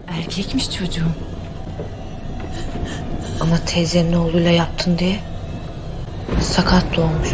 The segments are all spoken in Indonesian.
Erkekmiş çocuğum. Ama teyzenin oğluyla yaptın diye sakat doğmuş.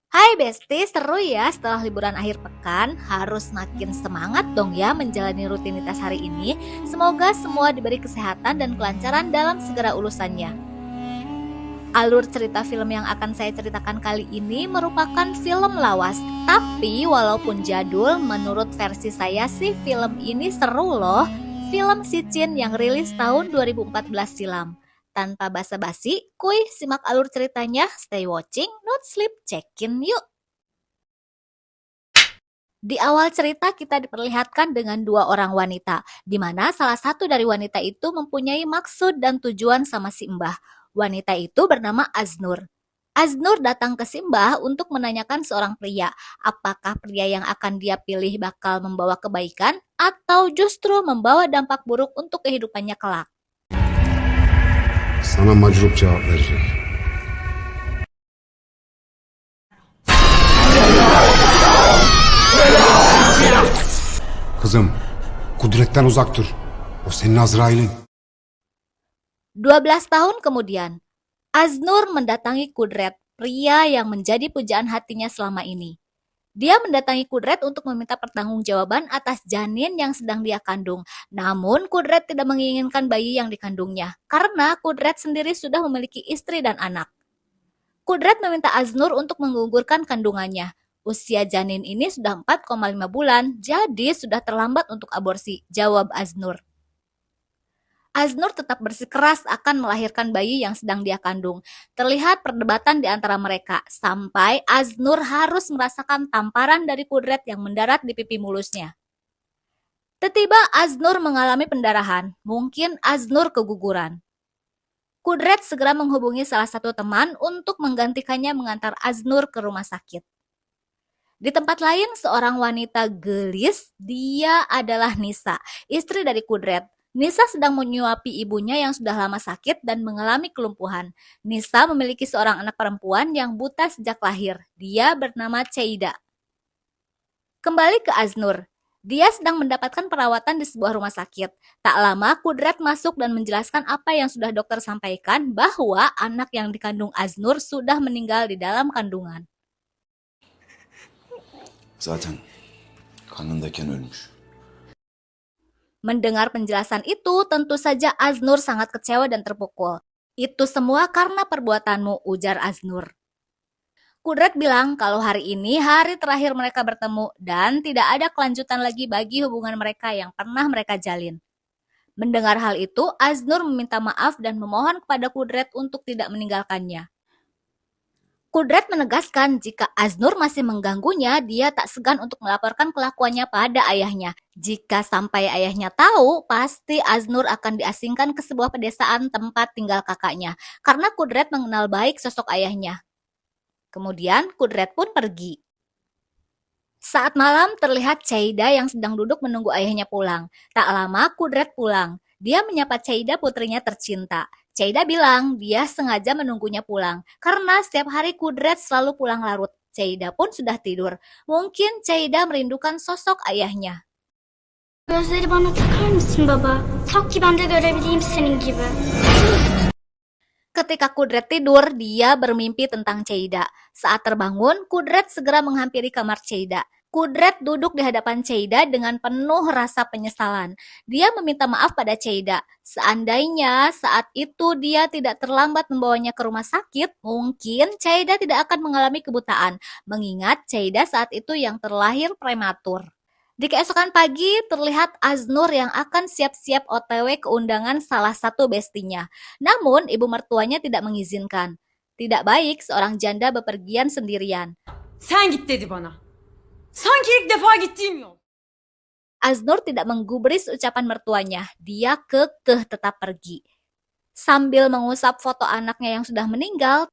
Hai Besti, seru ya setelah liburan akhir pekan. Harus makin semangat dong ya menjalani rutinitas hari ini. Semoga semua diberi kesehatan dan kelancaran dalam segala urusannya. Alur cerita film yang akan saya ceritakan kali ini merupakan film lawas. Tapi walaupun jadul, menurut versi saya sih film ini seru loh. Film Sicin yang rilis tahun 2014 silam. Tanpa basa-basi, kuy simak alur ceritanya, stay watching, not sleep, check-in yuk. Di awal cerita kita diperlihatkan dengan dua orang wanita, di mana salah satu dari wanita itu mempunyai maksud dan tujuan sama si Mbah. Wanita itu bernama Aznur. Aznur datang ke si Mbah untuk menanyakan seorang pria, apakah pria yang akan dia pilih bakal membawa kebaikan atau justru membawa dampak buruk untuk kehidupannya kelak. Sana macrup cevap verecek. Kızım, kudretten uzak dur. O senin Azrail'in. 12 tahun kemudian, Aznur mendatangi Kudret, pria yang menjadi pujaan hatinya selama ini. Dia mendatangi Kudret untuk meminta pertanggungjawaban atas janin yang sedang dia kandung. Namun Kudret tidak menginginkan bayi yang dikandungnya, karena Kudret sendiri sudah memiliki istri dan anak. Kudret meminta Aznur untuk menggugurkan kandungannya. Usia janin ini sudah 4,5 bulan, jadi sudah terlambat untuk aborsi, jawab Aznur. Aznur tetap bersikeras akan melahirkan bayi yang sedang dia kandung. Terlihat perdebatan di antara mereka, sampai Aznur harus merasakan tamparan dari Kudret yang mendarat di pipi mulusnya. Tiba-tiba Aznur mengalami pendarahan, mungkin Aznur keguguran. Kudret segera menghubungi salah satu teman untuk menggantikannya mengantar Aznur ke rumah sakit. Di tempat lain, seorang wanita gelis, dia adalah Nisa, istri dari Kudret. Nisa sedang menyuapi ibunya yang sudah lama sakit dan mengalami kelumpuhan. Nisa memiliki seorang anak perempuan yang buta sejak lahir. Dia bernama Ceida. Kembali ke Aznur. Dia sedang mendapatkan perawatan di sebuah rumah sakit. Tak lama, Kudret masuk dan menjelaskan apa yang sudah dokter sampaikan, bahwa anak yang dikandung Aznur sudah meninggal di dalam kandungan. Zaten karnındayken ölmüş. Mendengar penjelasan itu, tentu saja Aznur sangat kecewa dan terpukul. Itu semua karena perbuatanmu, ujar Aznur. Kudret bilang kalau hari ini hari terakhir mereka bertemu dan tidak ada kelanjutan lagi bagi hubungan mereka yang pernah mereka jalin. Mendengar hal itu, Aznur meminta maaf dan memohon kepada Kudret untuk tidak meninggalkannya. Kudret menegaskan jika Aznur masih mengganggunya, dia tak segan untuk melaporkan kelakuannya pada ayahnya. Jika sampai ayahnya tahu, pasti Aznur akan diasingkan ke sebuah pedesaan tempat tinggal kakaknya, karena Kudret mengenal baik sosok ayahnya. Kemudian Kudret pun pergi. Saat malam terlihat Ceida yang sedang duduk menunggu ayahnya pulang. Tak lama Kudret pulang. Dia menyapa Ceida, putrinya tercinta. Ceida bilang dia sengaja menunggunya pulang, karena setiap hari Kudret selalu pulang larut. Ceida pun sudah tidur. Mungkin Ceida merindukan sosok ayahnya. Gözleri bana takar mısın baba? Tak ki ben de görebileyim senin gibi. Ketika Kudret tidur, dia bermimpi tentang Ceida. Saat terbangun, Kudret segera menghampiri kamar Ceida. Kudret duduk di hadapan Ceida dengan penuh rasa penyesalan. Dia meminta maaf pada Ceida. Seandainya saat itu dia tidak terlambat membawanya ke rumah sakit, mungkin Ceida tidak akan mengalami kebutaan, mengingat Ceida saat itu yang terlahir prematur. Di keesokan pagi, terlihat Aznur yang akan siap-siap OTW ke undangan salah satu bestinya. Namun, ibu mertuanya tidak mengizinkan. Tidak baik seorang janda bepergian sendirian. Sen git dedi bana. Sanki ilk defa gittiğim yol. Aznur tidak menggubris ucapan mertuanya. Dia kekeh tetap pergi. Sambil mengusap foto anaknya yang sudah meninggal,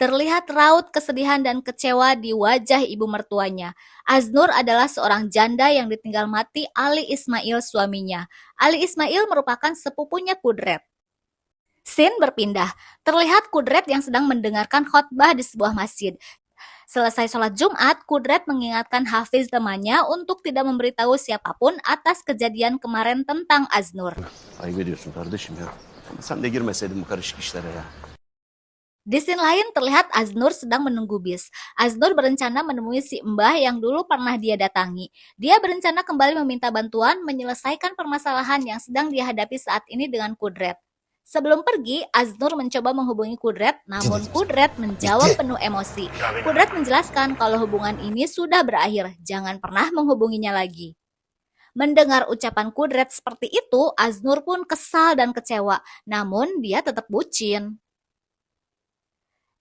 terlihat raut kesedihan dan kecewa di wajah ibu mertuanya. Aznur adalah seorang janda yang ditinggal mati Ali Ismail suaminya. Ali Ismail merupakan sepupunya Kudret. Scene berpindah. Terlihat Kudret yang sedang mendengarkan khotbah di sebuah masjid. Selesai sholat Jumat, Kudret mengingatkan Hafiz temannya untuk tidak memberitahu siapapun atas kejadian kemarin tentang Aznur. Ayıp ediyorsun kardeşim ya. Sen de girmeseydin bu karışık işlere ya. Di scene lain terlihat Aznur sedang menunggu bis. Aznur berencana menemui si Mbah yang dulu pernah dia datangi. Dia berencana kembali meminta bantuan menyelesaikan permasalahan yang sedang dia hadapi saat ini dengan Kudret. Sebelum pergi, Aznur mencoba menghubungi Kudret, namun Kudret menjawab penuh emosi. Kudret menjelaskan kalau hubungan ini sudah berakhir, jangan pernah menghubunginya lagi. Mendengar ucapan Kudret seperti itu, Aznur pun kesal dan kecewa, namun dia tetap bucin.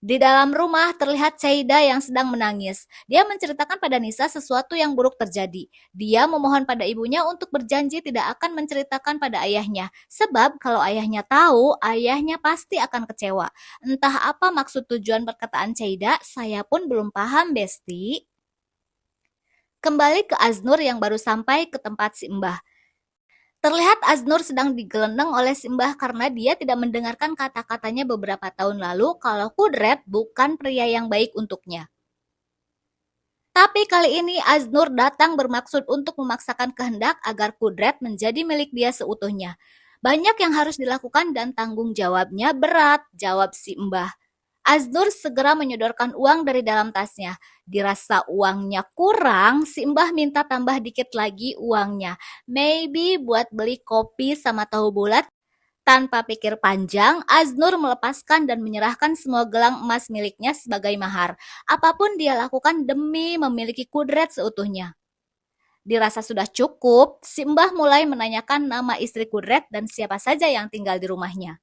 Di dalam rumah terlihat Saida yang sedang menangis. Dia menceritakan pada Nisa sesuatu yang buruk terjadi. Dia memohon pada ibunya untuk berjanji tidak akan menceritakan pada ayahnya. Sebab kalau ayahnya tahu, ayahnya pasti akan kecewa. Entah apa maksud tujuan perkataan Saida, saya pun belum paham, Besti. Kembali ke Aznur yang baru sampai ke tempat si Mbah. Terlihat Aznur sedang digelendeng oleh si Mbah karena dia tidak mendengarkan kata-katanya beberapa tahun lalu kalau Kudret bukan pria yang baik untuknya. Tapi kali ini Aznur datang bermaksud untuk memaksakan kehendak agar Kudret menjadi milik dia seutuhnya. Banyak yang harus dilakukan dan tanggung jawabnya berat, jawab si Mbah. Aznur segera menyodorkan uang dari dalam tasnya. Dirasa uangnya kurang, si Mbah minta tambah dikit lagi uangnya. Maybe buat beli kopi sama tahu bulat. Tanpa pikir panjang, Aznur melepaskan dan menyerahkan semua gelang emas miliknya sebagai mahar. Apapun dia lakukan demi memiliki Kudret seutuhnya. Dirasa sudah cukup, si Mbah mulai menanyakan nama istri Kudret dan siapa saja yang tinggal di rumahnya.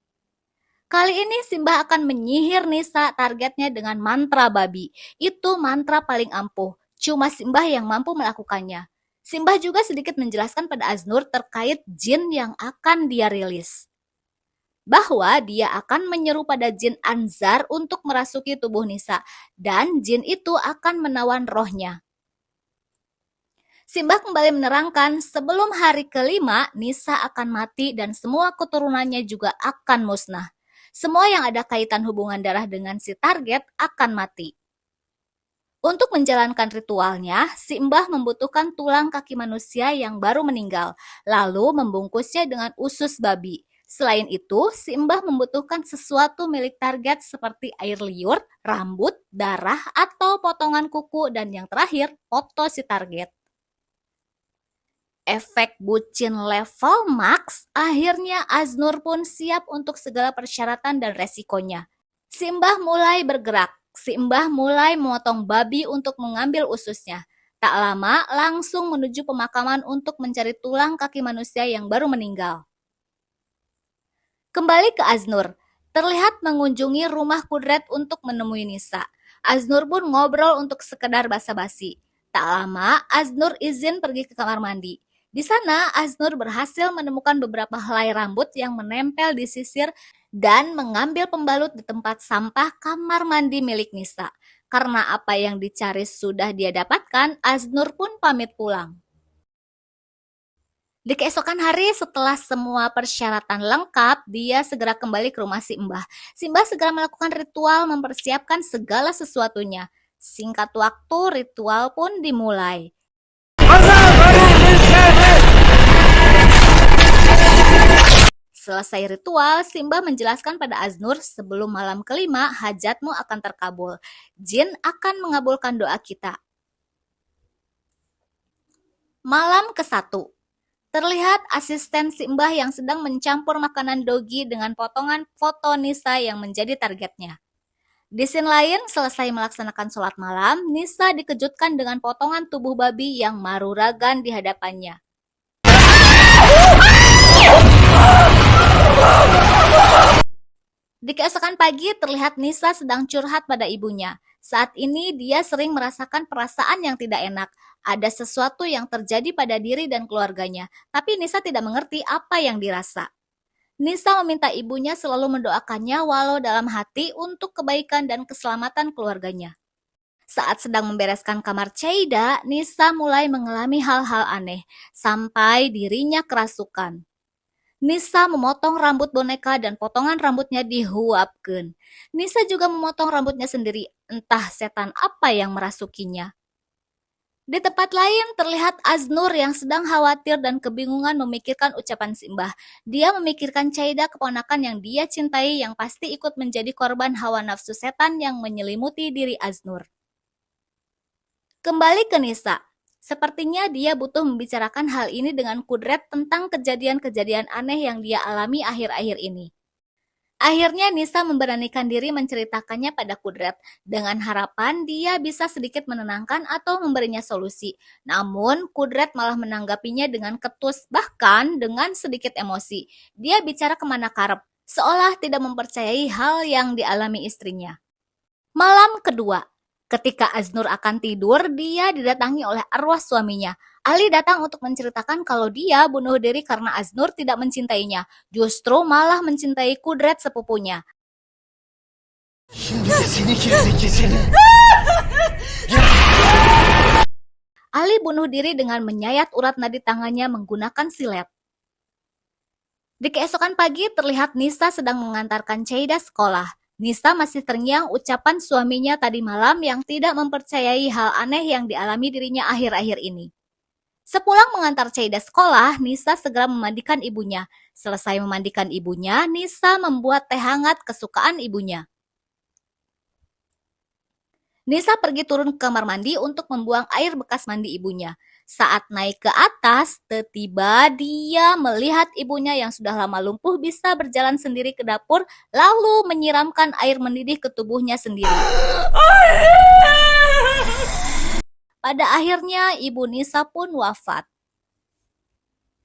Kali ini Simbah akan menyihir Nisa targetnya dengan mantra babi. Itu mantra paling ampuh. Cuma Simbah yang mampu melakukannya. Simbah juga sedikit menjelaskan pada Aznur terkait jin yang akan dia rilis. Bahwa dia akan menyeru pada jin Anzar untuk merasuki tubuh Nisa. Dan jin itu akan menawan rohnya. Simbah kembali menerangkan sebelum hari kelima Nisa akan mati dan semua keturunannya juga akan musnah. Semua yang ada kaitan hubungan darah dengan si target akan mati. Untuk menjalankan ritualnya, si Mbah membutuhkan tulang kaki manusia yang baru meninggal, lalu membungkusnya dengan usus babi. Selain itu, si Mbah membutuhkan sesuatu milik target seperti air liur, rambut, darah, atau potongan kuku, dan yang terakhir, foto si target. Efek bucin level max, akhirnya Aznur pun siap untuk segala persyaratan dan resikonya. Si Mbah mulai bergerak. Si Mbah mulai memotong babi untuk mengambil ususnya. Tak lama, langsung menuju pemakaman untuk mencari tulang kaki manusia yang baru meninggal. Kembali ke Aznur. Terlihat mengunjungi rumah Kudret untuk menemui Nisa. Aznur pun ngobrol untuk sekedar basa-basi. Tak lama, Aznur izin pergi ke kamar mandi. Di sana, Aznur berhasil menemukan beberapa helai rambut yang menempel di sisir dan mengambil pembalut di tempat sampah kamar mandi milik Nisa. Karena apa yang dicari sudah dia dapatkan, Aznur pun pamit pulang. Di keesokan hari setelah semua persyaratan lengkap, dia segera kembali ke rumah si Mbah. Si Mbah segera melakukan ritual mempersiapkan segala sesuatunya. Singkat waktu, ritual pun dimulai. Selesai ritual, Simbah menjelaskan pada Aznur sebelum malam kelima hajatmu akan terkabul. Jin akan mengabulkan doa kita. Malam ke-1. Terlihat asisten Simbah yang sedang mencampur makanan dogi dengan potongan foto Nisa yang menjadi targetnya. Di scene lain, selesai melaksanakan sholat malam, Nisa dikejutkan dengan potongan tubuh babi yang maruragan di hadapannya. Di keesokan pagi terlihat Nisa sedang curhat pada ibunya. Saat ini dia sering merasakan perasaan yang tidak enak. Ada sesuatu yang terjadi pada diri dan keluarganya, tapi Nisa tidak mengerti apa yang dirasa. Nisa meminta ibunya selalu mendoakannya walau dalam hati untuk kebaikan dan keselamatan keluarganya. Saat sedang membereskan kamar Saida, Nisa mulai mengalami hal-hal aneh, sampai dirinya kerasukan. Nisa memotong rambut boneka dan potongan rambutnya dihuapkeun. Nisa juga memotong rambutnya sendiri, entah setan apa yang merasukinya. Di tempat lain terlihat Aznur yang sedang khawatir dan kebingungan memikirkan ucapan Simbah. Dia memikirkan Caida, keponakan yang dia cintai yang pasti ikut menjadi korban hawa nafsu setan yang menyelimuti diri Aznur. Kembali ke Nisa. Sepertinya dia butuh membicarakan hal ini dengan Kudret tentang kejadian-kejadian aneh yang dia alami akhir-akhir ini. Akhirnya Nisa memberanikan diri menceritakannya pada Kudret, dengan harapan dia bisa sedikit menenangkan atau memberinya solusi. Namun Kudret malah menanggapinya dengan ketus, bahkan dengan sedikit emosi. Dia bicara kemana karep, seolah tidak mempercayai hal yang dialami istrinya. Malam kedua. Ketika Aznur akan tidur, dia didatangi oleh arwah suaminya. Ali datang untuk menceritakan kalau dia bunuh diri karena Aznur tidak mencintainya, justru malah mencintai Kudret sepupunya. Ali bunuh diri dengan menyayat urat nadi tangannya menggunakan silet. Di keesokan pagi terlihat Nisa sedang mengantarkan Caida sekolah. Nisa masih terngiang ucapan suaminya tadi malam yang tidak mempercayai hal aneh yang dialami dirinya akhir-akhir ini. Sepulang mengantar Caida sekolah, Nisa segera memandikan ibunya. Selesai memandikan ibunya, Nisa membuat teh hangat kesukaan ibunya. Nisa pergi turun ke kamar mandi untuk membuang air bekas mandi ibunya. Saat naik ke atas, tiba-tiba dia melihat ibunya yang sudah lama lumpuh bisa berjalan sendiri ke dapur, lalu menyiramkan air mendidih ke tubuhnya sendiri. Pada akhirnya, ibu Nisa pun wafat.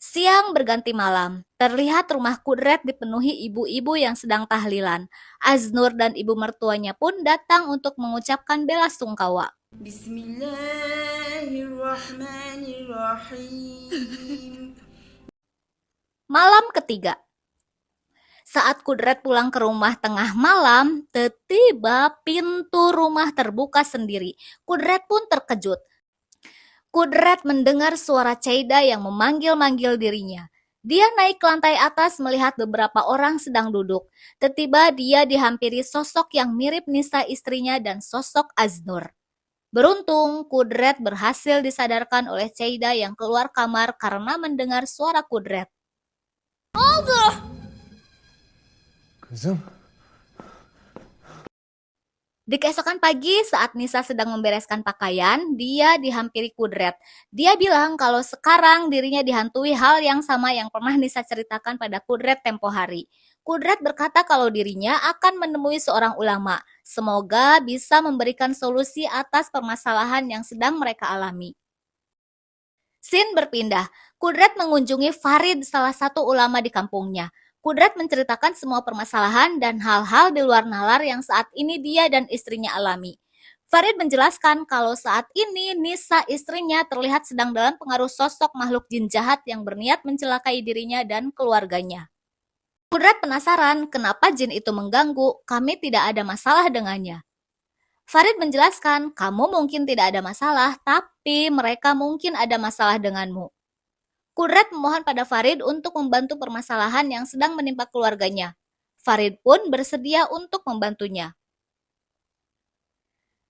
Siang berganti malam, terlihat rumah Kudret dipenuhi ibu-ibu yang sedang tahlilan. Aznur dan ibu mertuanya pun datang untuk mengucapkan bela sungkawa. Bismillahirrahmanirrahim. Malam ketiga. Saat Kudret pulang ke rumah tengah malam, tiba-tiba pintu rumah terbuka sendiri. Kudret pun terkejut. Kudret mendengar suara Caida yang memanggil-manggil dirinya. Dia naik ke lantai atas melihat beberapa orang sedang duduk. Tiba-tiba dia dihampiri sosok yang mirip Nisa istrinya dan sosok Aznur. Beruntung, Kudret berhasil disadarkan oleh Caida yang keluar kamar karena mendengar suara Kudret. Kızım. Di keesokan pagi saat Nisa sedang membereskan pakaian, dia dihampiri Kudret. Dia bilang kalau sekarang dirinya dihantui hal yang sama yang pernah Nisa ceritakan pada Kudret tempo hari. Kudret berkata kalau dirinya akan menemui seorang ulama. Semoga bisa memberikan solusi atas permasalahan yang sedang mereka alami. Scene berpindah. Kudret mengunjungi Farid, salah satu ulama di kampungnya. Kudret menceritakan semua permasalahan dan hal-hal di luar nalar yang saat ini dia dan istrinya alami. Farid menjelaskan kalau saat ini Nisa istrinya terlihat sedang dalam pengaruh sosok makhluk jin jahat yang berniat mencelakai dirinya dan keluarganya. Kudret penasaran kenapa jin itu mengganggu, kami tidak ada masalah dengannya. Farid menjelaskan, kamu mungkin tidak ada masalah, tapi mereka mungkin ada masalah denganmu. Kudret memohon pada Farid untuk membantu permasalahan yang sedang menimpa keluarganya. Farid pun bersedia untuk membantunya.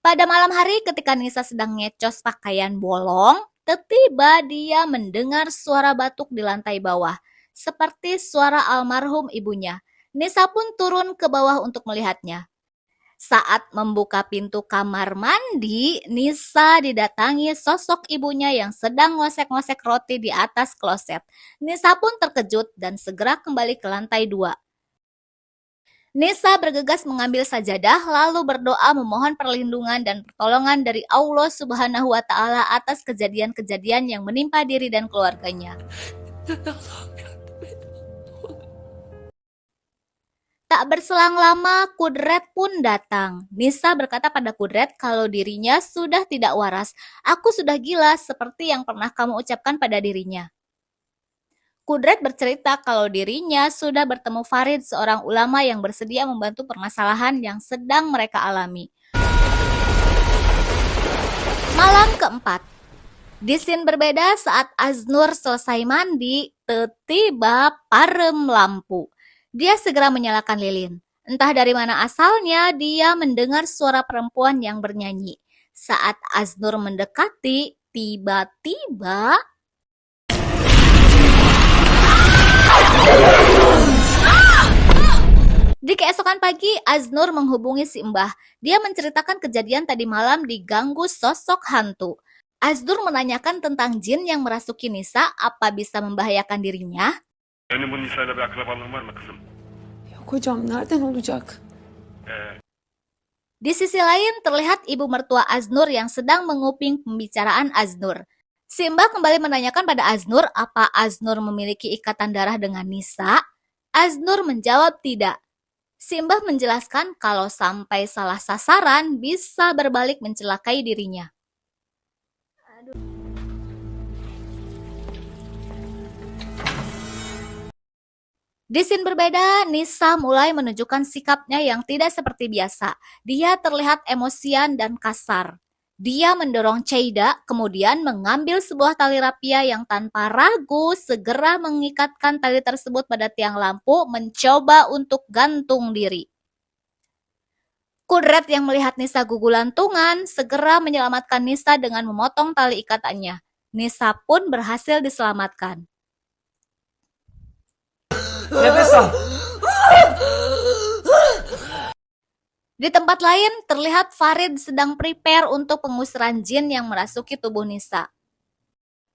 Pada malam hari ketika Nisa sedang ngecos pakaian bolong, tiba-tiba dia mendengar suara batuk di lantai bawah, seperti suara almarhum ibunya. Nisa pun turun ke bawah untuk melihatnya. Saat membuka pintu kamar mandi, Nisa didatangi sosok ibunya yang sedang ngosek-ngosek roti di atas kloset. Nisa pun terkejut dan segera kembali ke lantai 2. Nisa bergegas mengambil sajadah lalu berdoa memohon perlindungan dan pertolongan dari Allah Subhanahu wa Ta'ala atas kejadian-kejadian yang menimpa diri dan keluarganya. Tak berselang lama, Kudret pun datang. Nisa berkata pada Kudret kalau dirinya sudah tidak waras. Aku sudah gila seperti yang pernah kamu ucapkan pada dirinya. Kudret bercerita kalau dirinya sudah bertemu Farid, seorang ulama yang bersedia membantu permasalahan yang sedang mereka alami. Malam keempat. Di scene berbeda saat Aznur selesai mandi, tiba parem lampu. Dia segera menyalakan lilin. Entah dari mana asalnya, dia mendengar suara perempuan yang bernyanyi. Saat Aznur mendekati, tiba-tiba di keesokan pagi, Aznur menghubungi si Mbah. Dia menceritakan kejadian tadi malam diganggu sosok hantu. Aznur menanyakan tentang jin yang merasuki Nisa, apa bisa membahayakan dirinya? Senin bu Nisa'yla bir akrabalığın var mı kızım? Yok hocam nereden olacak? Di sisi lain, terlihat ibu mertua Aznur yang sedang menguping pembicaraan Aznur. Si Mbah kembali menanyakan pada Aznur apa Aznur memiliki ikatan darah dengan Nisa. Aznur menjawab tidak. Si Mbah menjelaskan kalau sampai salah sasaran bisa berbalik mencelakai dirinya. Di scene berbeda, Nisa mulai menunjukkan sikapnya yang tidak seperti biasa. Dia terlihat emosian dan kasar. Dia mendorong Cheida, kemudian mengambil sebuah tali rapia yang tanpa ragu segera mengikatkan tali tersebut pada tiang lampu, mencoba untuk gantung diri. Kudret yang melihat Nisa gugulantungan segera menyelamatkan Nisa dengan memotong tali ikatannya. Nisa pun berhasil diselamatkan. Nefes al. Di tempat lain, terlihat Farid sedang prepare untuk pengusiran jin yang merasuki tubuh Nisa.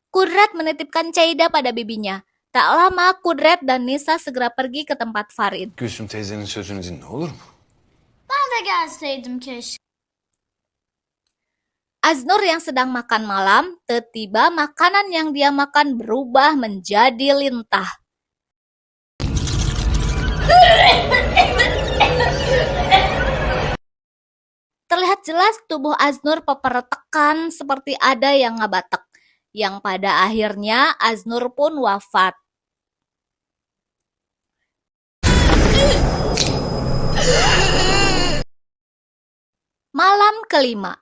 Kudret menitipkan Cheida pada bibinya. Tak lama, Kudret dan Nisa segera pergi ke tempat Farid. Gülsüm teyzenin sözünü dinle olur mu? Ben de gelseydim keşke. Aznur yang sedang makan malam, tiba-tiba makanan yang dia makan berubah menjadi lintah. Terlihat jelas tubuh Aznur pepertekan seperti ada yang ngebatek, yang pada akhirnya Aznur pun wafat. Malam kelima.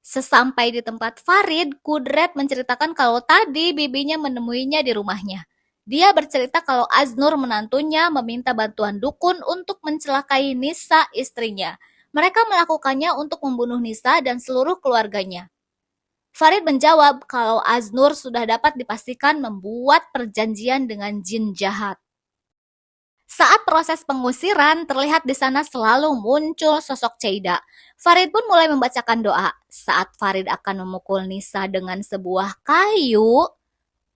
Sesampai di tempat Farid, Kudret menceritakan kalau tadi bibinya menemuinya di rumahnya. Dia bercerita kalau Aznur menantunya meminta bantuan dukun untuk mencelakai Nisa istrinya. Mereka melakukannya untuk membunuh Nisa dan seluruh keluarganya. Farid menjawab kalau Aznur sudah dapat dipastikan membuat perjanjian dengan jin jahat. Saat proses pengusiran, terlihat di sana selalu muncul sosok Cheida. Farid pun mulai membacakan doa. Saat Farid akan memukul Nisa dengan sebuah kayu,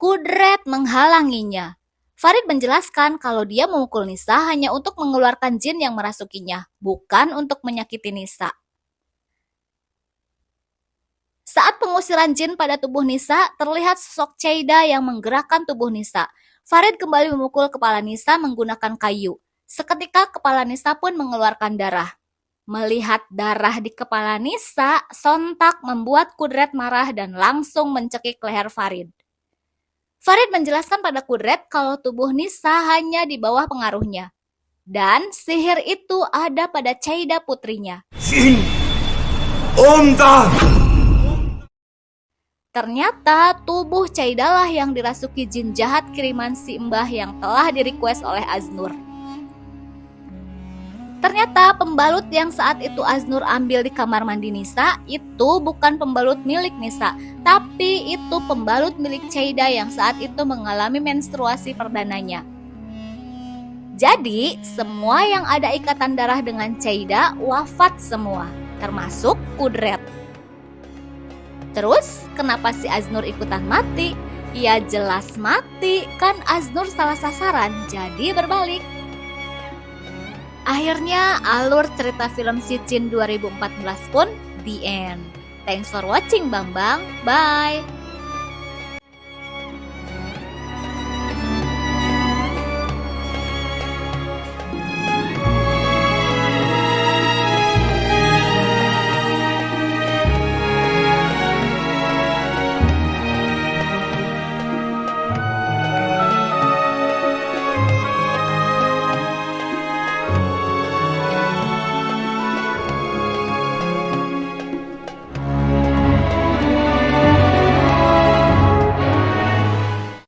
Kudret menghalanginya. Farid menjelaskan kalau dia memukul Nisa hanya untuk mengeluarkan jin yang merasukinya, bukan untuk menyakiti Nisa. Saat pengusiran jin pada tubuh Nisa, terlihat sosok Cheida yang menggerakkan tubuh Nisa. Farid kembali memukul kepala Nisa menggunakan kayu. Seketika kepala Nisa pun mengeluarkan darah. Melihat darah di kepala Nisa, sontak membuat Kudret marah dan langsung mencekik leher Farid. Farid menjelaskan pada Kudret kalau tubuh Nisa hanya di bawah pengaruhnya. Dan sihir itu ada pada Cheida putrinya. Ternyata tubuh Cheida lah yang dirasuki jin jahat kiriman si Mbah yang telah di-request oleh Aznur. Ternyata pembalut yang saat itu Aznur ambil di kamar mandi Nisa itu bukan pembalut milik Nisa, tapi itu pembalut milik Cheida yang saat itu mengalami menstruasi perdananya. Jadi, semua yang ada ikatan darah dengan Cheida wafat semua, termasuk Kudret. Terus, kenapa si Aznur ikutan mati? Ya jelas mati, kan Aznur salah sasaran, jadi berbalik. Akhirnya, alur cerita film Sicin 2014 pun the end. Thanks for watching, Bambang. Bye!